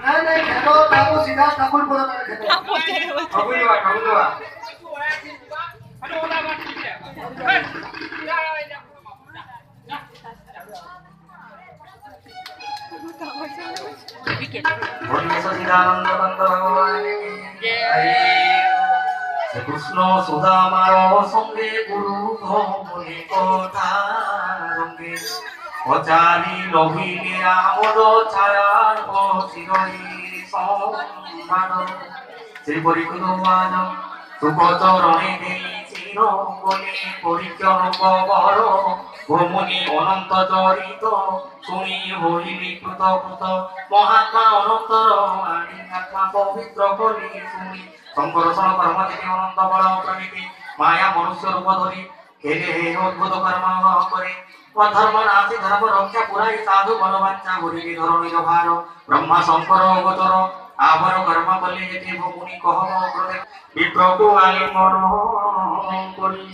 नहीं नहीं खेलो ताको सीधा ठाकुर बोलो तारे खेलो ठाकुर हुआ अरे ओला बात ठीक है बोलिए सच्चिदानंद बंद भगवान की जय कृष्ण सुदामारो संगे गुरु भोमुनि कोठा रंगे অচালি লভিলে আমোদ ছায়ার চিরই সম্মান শ্রীপরি কুলবান সুকচরণে নেই চিরঙ্গনে পরিজন কবর ভ্রমণী অনন্ত চরিত শুনি হইলি কৃতকৃত মহাত্মা অনন্তর আনি আত্মা পবিত্র করি শুনি শঙ্করষণ কর্মদেবী অনন্ত বল প্রণীতি মায়া মনুষ্য রূপ ধরি হেলে হে অদ্ভুত কর্ম করে ধর্ম নাসি ধর্ম রক্ষা পুরাই সাধু বলবাঞ্চা ঘুরিলি ধরণীর ভার ব্রহ্মা শঙ্কর অবতর আবর কর্ম কলে যেতে মুনি কহম প্রদে বিপ্রভু আলিঙ্গন করি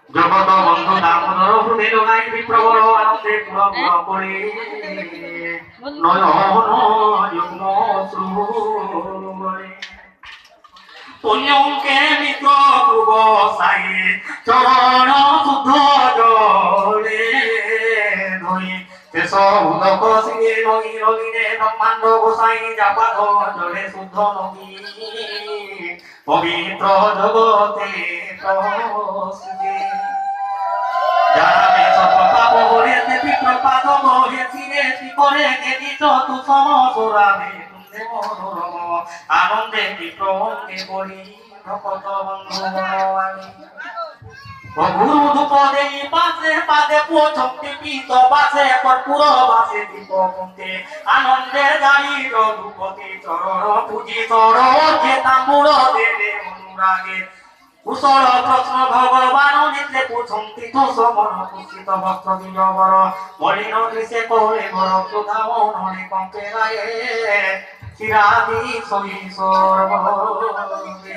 জগত বন্ধু দামোদর হৃদয় লগাই বিপ্রবর আনন্দে পুর পুর করে নয়ন যুগ্ম শ্রুবরে পুণ্যকে মিত্র বসাই চরণ শুদ্ধ জলে ধই শেষ উদক সিঙে নই রবিনে ব্রহ্মাণ্ড গোসাই যাপাদ জলে শুদ্ধ নবী পবিত্র জগতে প্রসিদ্ধে যাবে সব পাপ হরেতে বিপ্রপাদ হয়েছিলে করে গেলিত তু সমসরাবে আনন্দে বিপ্রকে বলি ভকত বন্ধু বনবাণী গুরু ধূপ দেই পাশে পাদে পোছন্তি পিত বাসে কর্পূর বাসে দীপ কুন্তে আনন্দে গাড়ি রঘুপতি চরণ পূজি চরণে তাম্বুর দেবে অনুরাগে কুশল প্রশ্ন ভগবান নিতে পুছন্তি তো সমন কুশিত বস্ত্র বিজবর মলিন দৃশ্যে কোলে বর ক্ষুধা মনে কম্পে গায়ে চিরাদি সই সর্বদে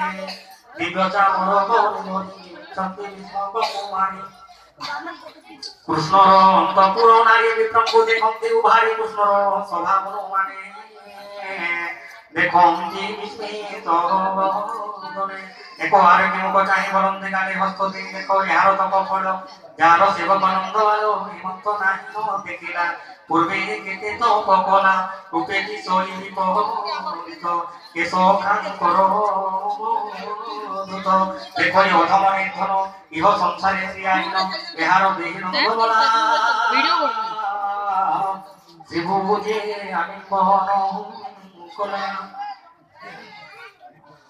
দিব্য চামর গৌরী শান্তি বিষ্ণু কৃষ্ণর অন্তপুর নারী বিক্রমকে দেখন্তি উভারি কৃষ্ণর স্বভাব মানে দেখন্তি বিস্মিত বদনে দেখো আর কি মুখ চাহি বলন্তে গালে হস্ত দিয়ে দেখো ইয়ার তপ ফল যার সেবক আনন্দ আলো হিমন্ত নাহি দেখিলা পূর্বে কেতে তো কলা রূপে কি সই বিপরীত কেশ খান কর দেখো অধম নির্ধন ইহ সংসারে শ্রী আইন এহার দেহি নন্দবলা শ্রীভুজে আমি বহন কলা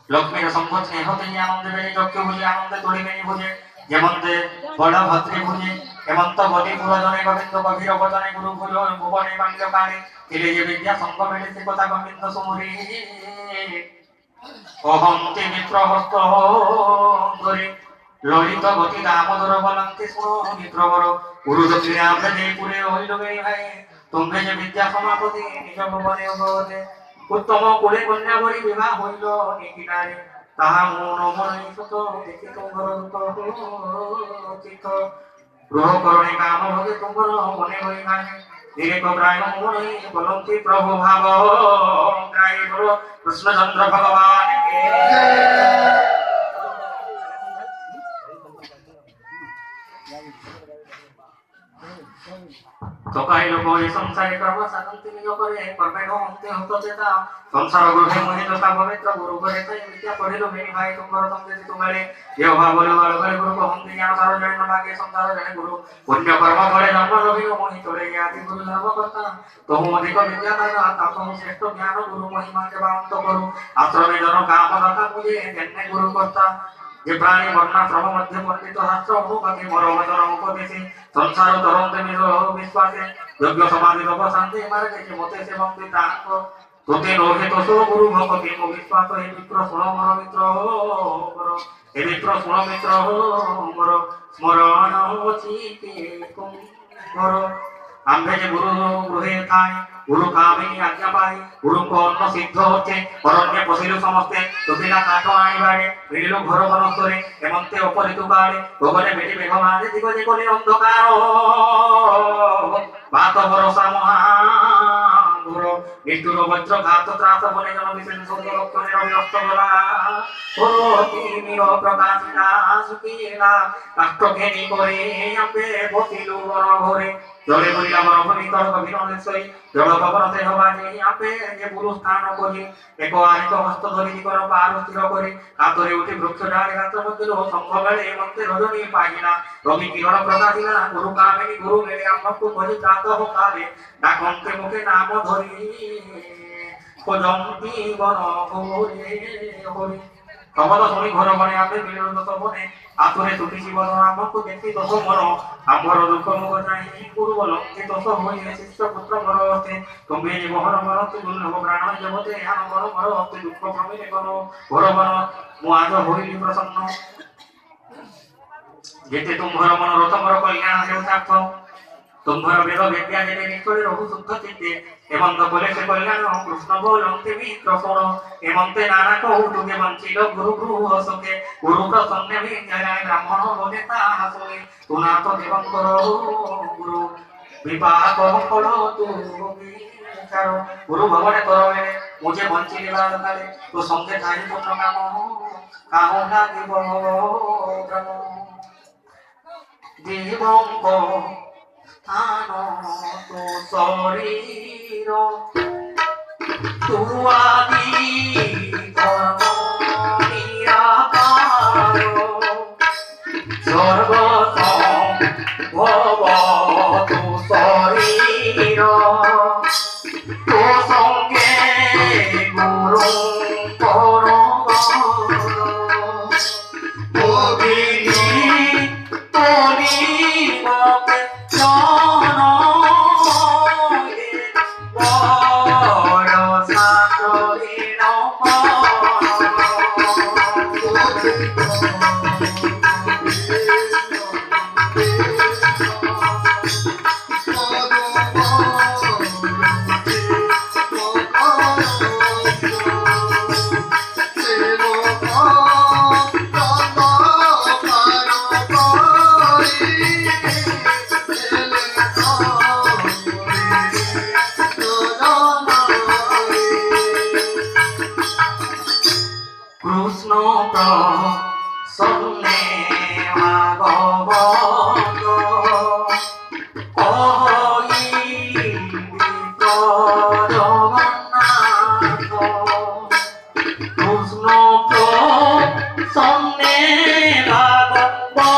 লক্ষ্মীর সম্পদ স্নেহতে আনন্দে বেড়ে চক্ষু বুঝে আনন্দে তুলি বেড়ে বুঝে যেমন্তে বড় ভদ্রে বুঝে হেমন্ত বলি পুরজনে গোবিন্দ গভীর বচনে গুরু ভুল ভুবনে বাণিজ্য কানে ছেলে যে বিদ্যা সঙ্গ মেলে সে কথা গোবিন্দ সুমরি অহন্তে মিত্র হস্ত ধরে ললিত গতি দামোদর বলন্তে শুনো মিত্রবর গুরু দক্ষিণে আমরা যে পুরে হইল গে ভাই তোমরা যে বিদ্যা সমাপতি নিজ ভুবনে ভবনে উত্তম কুলে কন্যা বরি বিবাহ হইল নিকিনারে তাহা মন মনে সত দেখি তোমার চিত্ত গ্রহ করণে কাম ভোগে তোমার মনে হই গানে ধীরে কব্রায় মনে বলন্তি প্রভু ভাব গায়ে বলো কৃষ্ণচন্দ্র ভগবান কে তোকাই লোক এই সংসারে কর্ম সাধন্তি নিজ করে কর্মে হন্তে হত চেতা সংসার গৃহে মহিতা পবিত্র গুরু করে তাই বিদ্যা পড়িল মেরি ভাই তোমার সঙ্গে তোমারে দেহ ভাবলে ভালো করে গুরু হন্তে জ্ঞান সার্বজনীন ভাগে সংসার জনে গুরু পুণ্য কর্ম ফলে জন্ম রবি মোহি তোরে আদি গুরু ধর্ম কর্তা তহু অধিক বিদ্যা দাতা তাতহু শ্রেষ্ঠ জ্ঞান গুরু মহিমা সেবা অন্ত করু আশ্রমে জন কাম দাতা মুঝে জ্ঞানে গুরু কর্তা যে প্রাণী বর্ণা শ্রম মধ্যে পণ্ডিত শাস্ত্র অনুগতি মরমতর উপদেশে সংসার তরঙ্গে নিজ বিশ্বাসে যজ্ঞ সমাধি লোক শান্তি মারে দেখে মতে সে ভক্তি তাঙ্গ তোতে রোহে তোষ গুরু ভক্তি বিশ্বাস হে মিত্র শুণ মর মিত্র হে মিত্র শুণ মিত্র মর স্মরণ চিতে কর আমরা যে গুরু গৃহে থাই গুরু কামিনী আজ্ঞা পাই গুরু অন্ন সিদ্ধ হচ্ছে অরণ্যে পশিল সমস্তে তুতিলা কাঠ আইবারে মিলিল ঘর বনস্তরে হেমন্তে অপরিতু কালে গগনে বেটি মেঘ মাঝে দিগজে কোলে অন্ধকার বাত ভরসা মহাঘোর নিষ্ঠুর বজ্র ঘাত ত্রাস বনে জন বিশেষ সৌর লক্ষণের অবিরস্ত বলা ও তিমির প্রকাশিলা সুখিলা কাষ্ট ঘেনি করে আম্বে বসিলু বন ঘরে জলে বলিলা বনভূমি তর্ক বিনোদের সই জল পবনতে হবানি আম্বে যে পুরু স্থান করি এক আনিক হস্ত ধরি কর পার স্থির করে কাতরে উঠি বৃক্ষ ডালে গাত্র মধ্যে সম্ভবেলে মন্ত্রে রজনী পাইলা রবি কিরণ প্রকাশিলা গুরু কামিনী গুরু মেলে আমকু ভজি প্রাতঃ কালে ডাকন্তে মুখে নাম ধরি খোজন্তি বন হরে হরে তবদ শুনি ঘর বনে আপে বিলুত বনে আতুরে তুটি জীবন আমকু দেখি দোষ মন আম্বর দুঃখ মুখ যাই গুরু বল যে দোষ হইলে শিষ্য পুত্র ঘর হতে তুমি যে বহর মর তু দুর্লভ প্রাণ জগতে হান ঘর ঘর হতে দুঃখ প্রমিলে ঘর ঘর বন মু আজ হইলি প্রসন্ন যেতে তুমর মনোরথ মর কল্যাণ হেউতার্থ তুমর বেদ বিদ্যা যেতে নিষ্ঠরে রঘু শুদ্ধ চিত্তে হেমন্ত বলে সে কল্যাণ কৃষ্ণ বলন্তে মিত্র শোণ হেমন্তে নানা কৌতুকে বঞ্চিল গুরু গৃহ সুখে গুরু প্রসন্নে বিদ্যায় ব্রাহ্মণ বলে তাহা শুনে তুনাথ দেবং কর গুরু বিপাক ফল তুমি বিচার গুরু ভবনে তরবে মুঝে বঞ্চিলে বারকালে তো সঙ্গে ঠাই পূর্ণ কাম কাহ লাগিব ব্রহ্ম জীবঙ্গ স্থান তো শরীর তুয়াদি ধর্ম নিরাকার সর্বসম্ভব তু শরীর তো সঙ্গে গুরু কৃষ্ণ প্রসন্নে ভাগবত জগন্নাথ কৃষ্ণ প্রসন্নে ভাগবত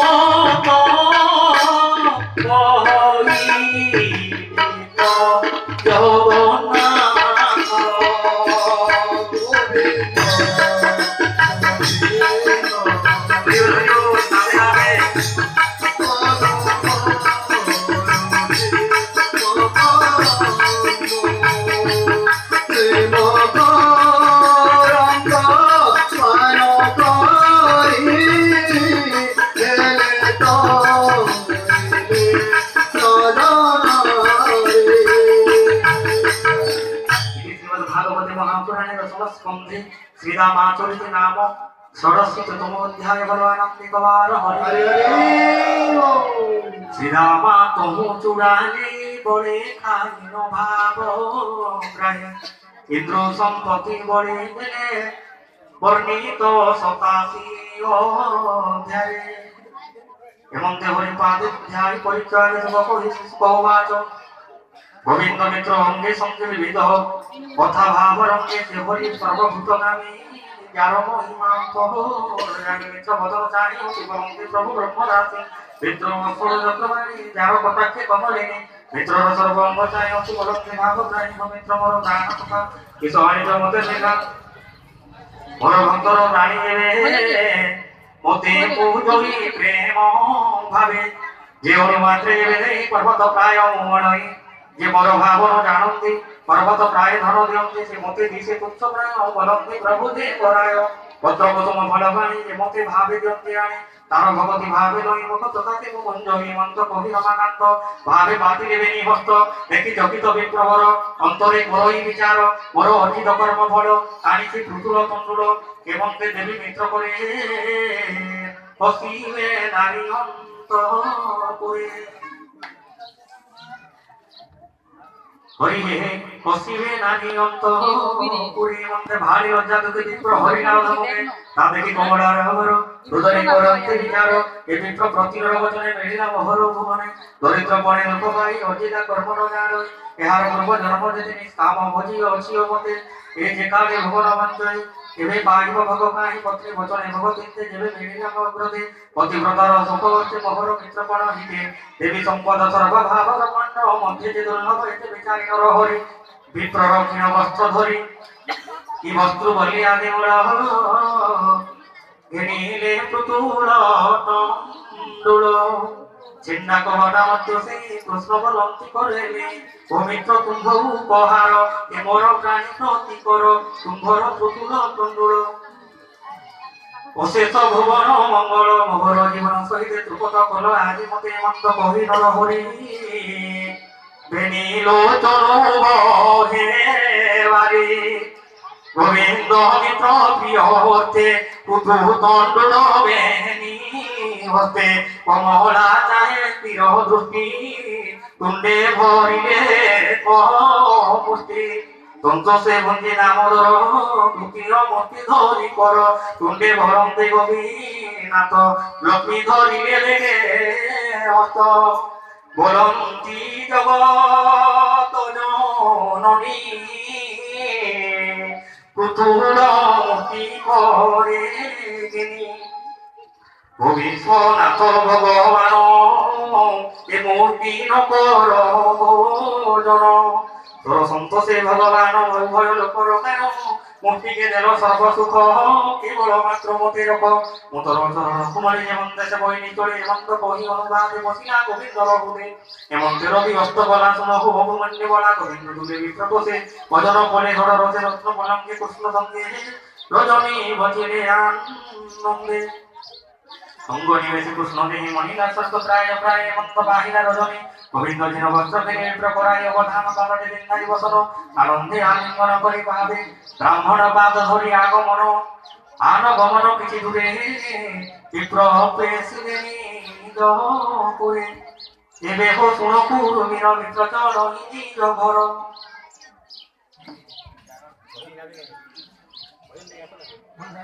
শ্রীরামাচরিত নাম ষোড়শতম অধ্যায় বলবানন্দে কবার হরি শ্রীরামা তহু চূড়ালে বলে খাইন ভাব গ্রাহে ইন্দ্র সম্পত্তি বলে দিলে বর্ণিত 87 অধ্যায়ে হেমন্তে হরিপাদাধ্যায় পরিচয় কৌবাচ গোবিন্দ মিত্র অঙ্গে সঙ্গে বিবিধ কথা ভাব রঙ্গে সে হরি সর্বভূতগামী যার মহিমা মিত্র বদল চারি শিবঙ্গে প্রভু ব্রহ্মদাসী মিত্র চক্রবাণী যার কটাক্ষে কমলেনি মিত্রর সর্বঙ্গ চাই অতি বলকে ভাব প্রাণী মিত্র মর প্রাণ কথা কিস আনিত মতে লেখা মর ভক্তর প্রাণী দেবে মতে পূজই প্রেম ভাবে যে অনুমাত্রে পর্বত প্রায় মনই যে বড় ভাবন জানন্তি পর্বত প্রায় ধর দিয়ন্তি সে মতে দিশে তুচ্ছ প্রায় বলন্তি প্রভু দে পরায় পত্র কুসুম ফলবাণী যে মতে ভাবে দিয়ন্তি আনে তার ভগতি ভাবে লই মুখ তথাতে মুকুঞ্জ হিমন্ত কহি রমাকান্ত ভাবে বাতি দেবেনি হস্ত দেখি চকিত বিপ্রবর অন্তরে করই বিচার মোর অর্জিত কর্ম ফল আনিছি প্রচুর তন্ডুল কেমন্তে দেবী মিত্র করে হসিলে নারী অন্তরে হরি হে পশ্চিমে নানি অন্ত পুরী মন্ত্রে ভারী লজ্জা দুঃখে বিপ্র হরিনাম ধমকে তা দেখি কমলার হর হৃদয় করন্তে বিচার এ বিপ্র প্রতির বচনে মেলিলা মহর ভুবনে দরিদ্র পণে লোক পাই অজিতা কর্মণ জান এহার পূর্ব জন্ম যেতে নিষ্কাম ভোজি অছিও মতে এ যে কালে ভুবন বঞ্চয় এবে পাইব ভগ কাহি পত্রে বচনে ভগবতীতে যেবে মেলিলা অগ্রদে পতিব্রতার সুখ হচ্ছে মহর মিত্রপণ হিতে দেবী সম্পদ সর্বভাব ব্রহ্মাণ্ড মধ্যে যে দুর্লভ এতে বিচারি নর হরি বিপ্রর ক্ষীণ বস্ত্র ধরি কি বস্ত্র বলিয়া দেউল ঘেনিলে পুতুল তণ্ডুল চিন্না কহটা মধ্য সে কৃষ্ণ বলন্তি করেলে ও মিত্র তুম্ভ উপহার এ মোর প্রাণী প্রতি কর তুম্ভর পুতুল তণ্ডুল অশেষ ভুবন মঙ্গল মোহর জীবন সহিত ধ্রুপদ কল আজি মতে মন্দ কহি নর হরি বেনিলোচন হে বারি গোবিন্দ মিত্র প্রিয় হতে কুতু তণ্ডুল বেনি হতে কমলা চাহে স্থির দৃষ্টি তুণ্ডে ভরিলে কষ্টি তন্ত্রসে ভঞ্জি নামদর দুঃখীর মূর্তি ধরি কর তুণ্ডে ভরন্তে গোপীনাথ লক্ষ্মী ধরিলে লেগে হস্ত বলন্তি জগত জননী কুতুলমতি করে গিনি ভবিষ্যনাথ ভগবান এ মূর্তি নকর ভোজন তোর সন্তোষে ভগবান উভয় লোকর কেন মূর্তিকে দেল সর্বসুখ কেবল মাত্র মতে রখ মোতর চরণ কুমারী যেমন দেশে বহিনী চলে হেমন্ত কহি অনুবাদে বসিলা গোবিন্দর হুদে হেমন্তের বিহস্ত বলা শুন অভিমন্যে বলা গোবিন্দ দুলে বিপ্র বসে ভজন ফলে ধর রসে রত্ন পলঙ্কে কৃষ্ণ সঙ্গে রজনী ভজিলে আনন্দে অঙ্গ নিবেশে কৃষ্ণ দেহি মহিলা স্বর্গ প্রায় প্রায় হেমন্ত বাহিলা রজনী গোবিন্দ যেন বস্ত্র থেকে প্রকরাই অবধান পালটে দিনাই বসন আনন্দে আলিঙ্গন করি পাবে ব্রাহ্মণ পাদ ধরি আগমন আনগমন কিছু দূরে বিপ্র পেশিলে করে এবে হো শুণ কুরুমির মিত্র চরণী নিজ ঘর